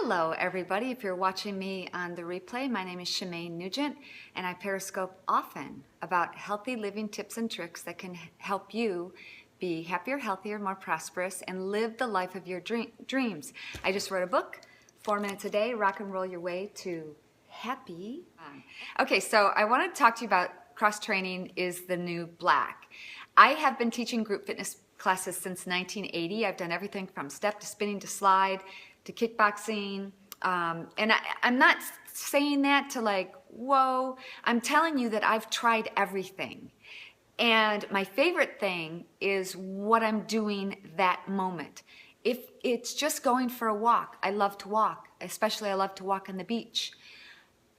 Hello everybody, if you're watching me on the replay, my name is Shemaine Nugent and I periscope often about healthy living tips and tricks that can help you be happier, healthier, more prosperous, and live the life of your dreams. I just wrote a book, 4 Minutes a Day, Rock and Roll Your Way to Happy. Okay, so I want to talk to you about cross-training is the new black. I have been teaching group fitness classes since 1980. I've done everything from step to spinning to slide to kickboxing, and I'm not saying that to like, whoa, I'm telling you that I've tried everything. And my favorite thing is what I'm doing that moment. If it's just going for a walk, I love to walk, especially I love to walk on the beach.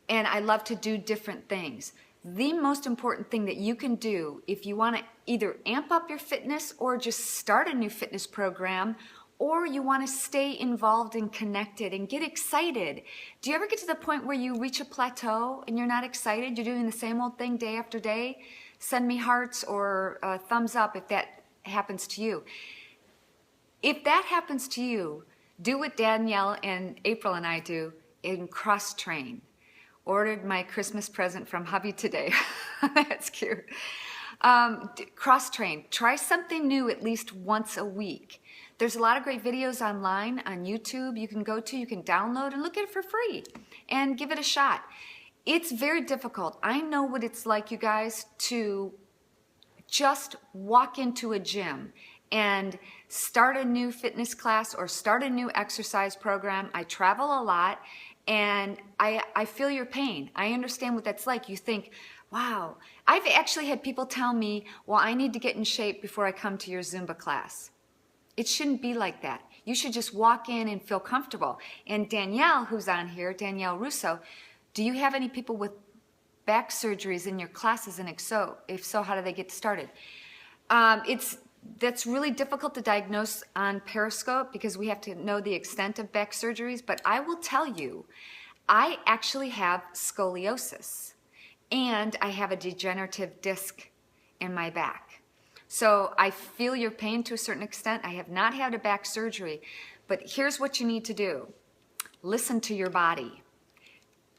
And I love to do different things. The most important thing that you can do if you want to either amp up your fitness or just start a new fitness program, or you want to stay involved and connected and get excited. Do you ever get to the point where you reach a plateau and you're not excited? You're doing the same old thing day after day? Send me hearts or thumbs up if that happens to you. If that happens to you, do what Danielle and April and I do and cross-train. Ordered my Christmas present from hubby today. That's cute. Cross-train. Try something new at least once a week. There's a lot of great videos online on YouTube you can go to, you can download and look at it for free and give it a shot. It's very difficult. I know what it's like, you guys, to just walk into a gym and start a new fitness class or start a new exercise program. I travel a lot and I feel your pain. I understand what that's like. You think, wow. I've actually had people tell me, well, I need to get in shape before I come to your Zumba class. It shouldn't be like that. You should just walk in and feel comfortable. And Danielle, who's on here, Danielle Russo, do you have any people with back surgeries in your classes? And if so, how do they get started? That's really difficult to diagnose on Periscope because we have to know the extent of back surgeries. But I will tell you, I actually have scoliosis and I have a degenerative disc in my back. So I feel your pain to a certain extent. I have not had a back surgery, but here's what you need to do. Listen to your body.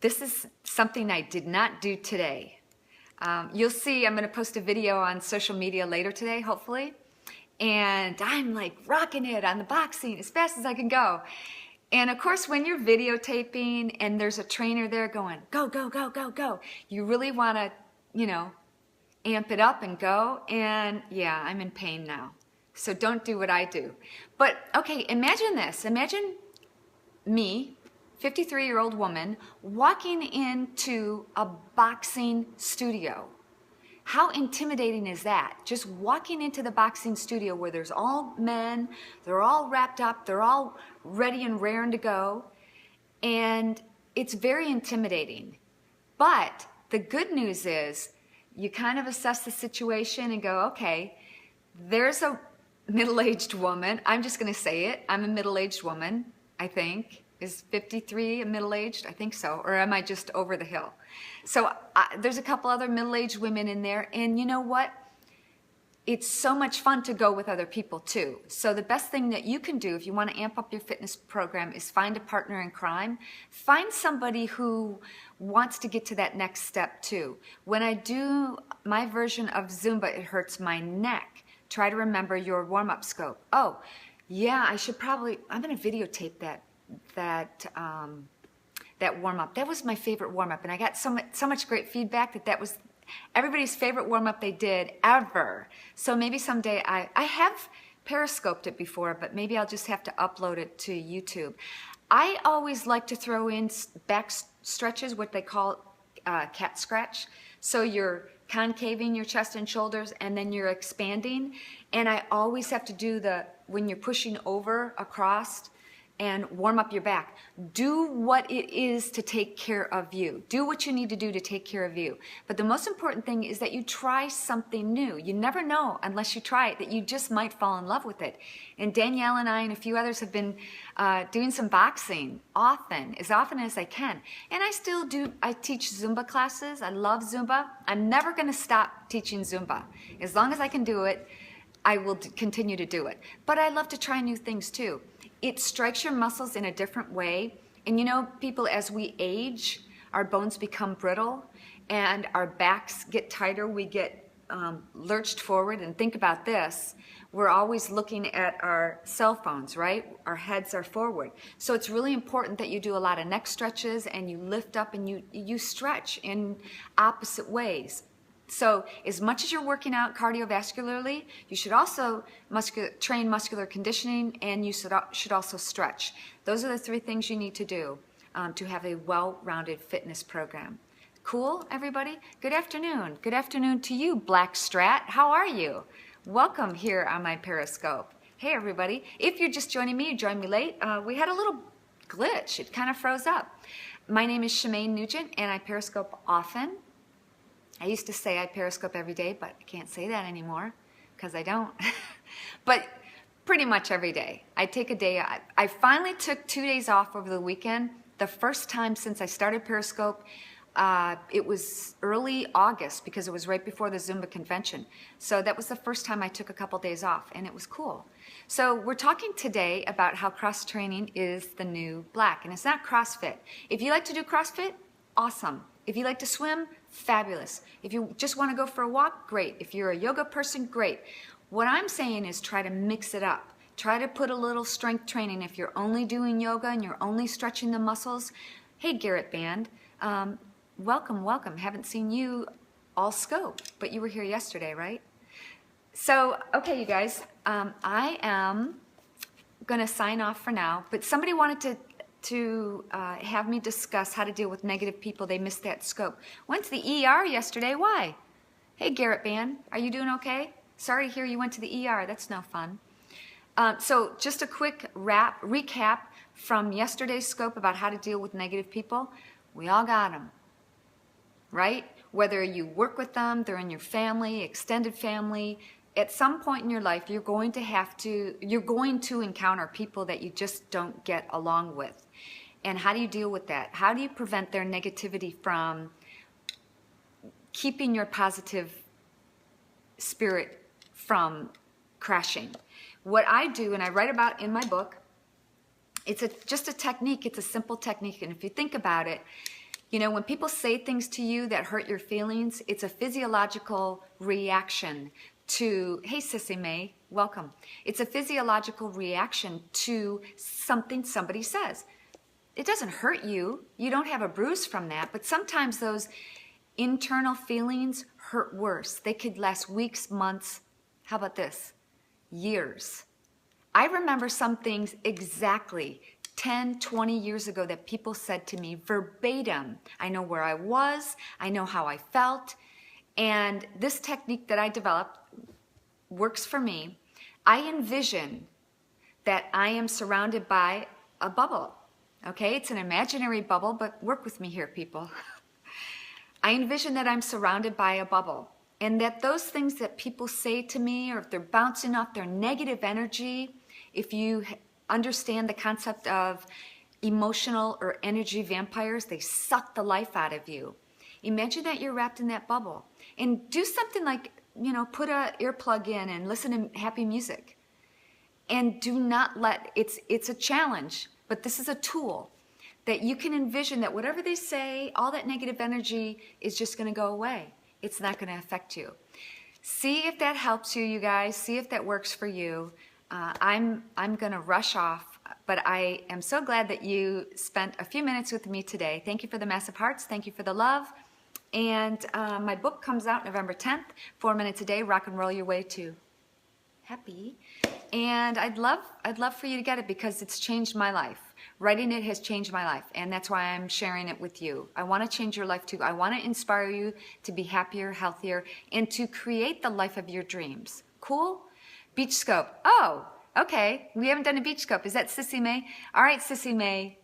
This is something I did not do today. You'll see I'm going to post a video on social media later today, hopefully. And I'm like rocking it on the boxing as fast as I can go. And of course, when you're videotaping and there's a trainer there going, go, go, go, go, go, you really want to, amp it up and go. And yeah, I'm in pain now. So don't do what I do. But okay, imagine this. Imagine me, 53-year-old woman, walking into a boxing studio. How intimidating is that? Just walking into the boxing studio where there's all men, they're all wrapped up, they're all ready and raring to go. And it's very intimidating. But the good news is you kind of assess the situation and go, okay, there's a middle-aged woman. I'm just going to say it. I'm a middle-aged woman, I think. Is 53 a middle-aged? I think so. Or am I just over the hill? So there's a couple other middle-aged women in there. And you know what? It's so much fun to go with other people too. So the best thing that you can do if you want to amp up your fitness program is find a partner in crime. Find somebody who wants to get to that next step too. When I do my version of Zumba, it hurts my neck. Try to remember your warm-up scope. Oh, yeah, I'm going to videotape that warm-up. That was my favorite warm-up, and I got so much great feedback that was everybody's favorite warm-up they did ever. So maybe someday I have periscoped it before, but maybe I'll just have to upload it to YouTube. I always like to throw in back stretches, what they call cat scratch. So you're concaving your chest and shoulders and then you're expanding. And I always have to do when you're pushing over across and warm up your back. Do what it is to take care of you. Do what you need to do to take care of you. But the most important thing is that you try something new. You never know unless you try it that you just might fall in love with it. And Danielle and I and a few others have been doing some boxing as often as I can. And I teach Zumba classes. I love Zumba. I'm never going to stop teaching Zumba. As long as I can do it, I will continue to do it. But I love to try new things too. It strikes your muscles in a different way. And you know, people, as we age, our bones become brittle and our backs get tighter. We get lurched forward. And think about this. We're always looking at our cell phones, right? Our heads are forward. So it's really important that you do a lot of neck stretches and you lift up and you stretch in opposite ways. So as much as you're working out cardiovascularly, you should also train muscular conditioning, and you should also stretch. Those are the 3 things you need to do to have a well-rounded fitness program. Cool, everybody? Good afternoon. Good afternoon to you, Black Strat. How are you? Welcome here on my Periscope. Hey, everybody. If you're just joining me, you joined me late, we had a little glitch. It kind of froze up. My name is Shemaine Nugent, and I Periscope often. I used to say I Periscope every day, but I can't say that anymore because I don't. But pretty much every day. I take a day. I finally took 2 days off over the weekend. The first time since I started Periscope. It was early August because it was right before the Zumba convention. So that was the first time I took a couple days off, and it was cool. So we're talking today about how cross training is the new black, and it's not CrossFit. If you like to do CrossFit, awesome. If you like to swim, fabulous. If you just want to go for a walk, great. If you're a yoga person, great. What I'm saying is try to mix it up. Try to put a little strength training. If you're only doing yoga and you're only stretching the muscles, hey, Garrett Band, welcome, welcome. Haven't seen you all scope, but you were here yesterday, right? So, okay, you guys, I am going to sign off for now, but somebody wanted to have me discuss how to deal with negative people. They missed that scope. Went to the ER yesterday. Why? Hey, Garrett Band, are you doing okay? Sorry to hear you went to the ER. That's no fun. So just a quick recap from yesterday's scope about how to deal with negative people. We all got them. Right? Whether you work with them, they're in your family, extended family, at some point in your life, you're going to encounter people that you just don't get along with. And how do you deal with that? How do you prevent their negativity from keeping your positive spirit from crashing? What I do, and I write about in my book, it's just a technique. It's a simple technique. And if you think about it, you know, when people say things to you that hurt your feelings, it's a physiological reaction to, hey, Sissy May, welcome. It's a physiological reaction to something somebody says. It doesn't hurt you. You don't have a bruise from that, but sometimes those internal feelings hurt worse. They could last weeks, months, how about this? Years. I remember some things exactly 10, 20 years ago that people said to me verbatim. I know where I was, I know how I felt, and this technique that I developed works for me. I envision that I am surrounded by a bubble. Okay, it's an imaginary bubble, but work with me here, people. I envision that I'm surrounded by a bubble, and that those things that people say to me, or if they're bouncing off their negative energy, if you understand the concept of emotional or energy vampires, they suck the life out of you. Imagine that you're wrapped in that bubble, and do something like, you know, put an earplug in and listen to happy music. And do not let, it's a challenge, but this is a tool that you can envision that whatever they say, all that negative energy is just going to go away. It's not going to affect you. See if that helps you, you guys. See if that works for you. I'm going to rush off, but I am so glad that you spent a few minutes with me today. Thank you for the massive hearts. Thank you for the love. And my book comes out November 10th, 4 minutes a day, rock and roll your way to happy. And I'd love for you to get it because it's changed my life. Writing it has changed my life, and that's why I'm sharing it with you. I want to change your life too. I want to inspire you to be happier, healthier, and to create the life of your dreams. Cool? Beach scope. Oh, okay. We haven't done a beach scope. Is that Sissy May? All right, Sissy May.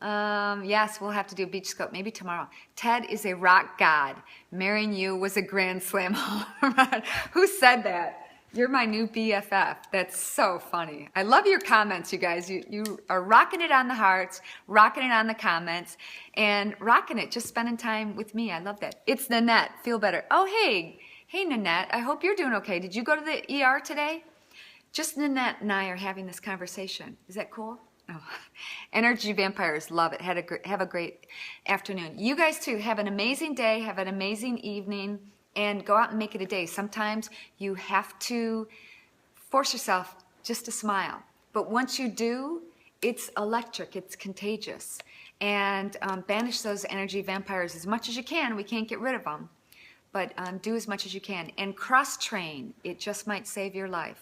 Yes, we'll have to do a beach scope, maybe tomorrow. Ted is a rock god. Marrying you was a grand slam home run. Who said that? You're my new BFF. That's so funny. I love your comments, you guys. You are rocking it on the hearts, rocking it on the comments, and rocking it, just spending time with me. I love that. It's Nanette. Feel better. Oh, hey. Hey, Nanette. I hope you're doing okay. Did you go to the ER today? Just Nanette and I are having this conversation. Is that cool? Oh, energy vampires, love it. Have a great afternoon. You guys too, have an amazing day, have an amazing evening, and go out and make it a day. Sometimes you have to force yourself just to smile. But once you do, it's electric, it's contagious. And banish those energy vampires as much as you can. We can't get rid of them, but do as much as you can. And cross-train, it just might save your life.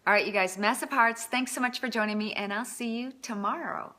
All right, you guys, massive hearts. Thanks so much for joining me, and I'll see you tomorrow.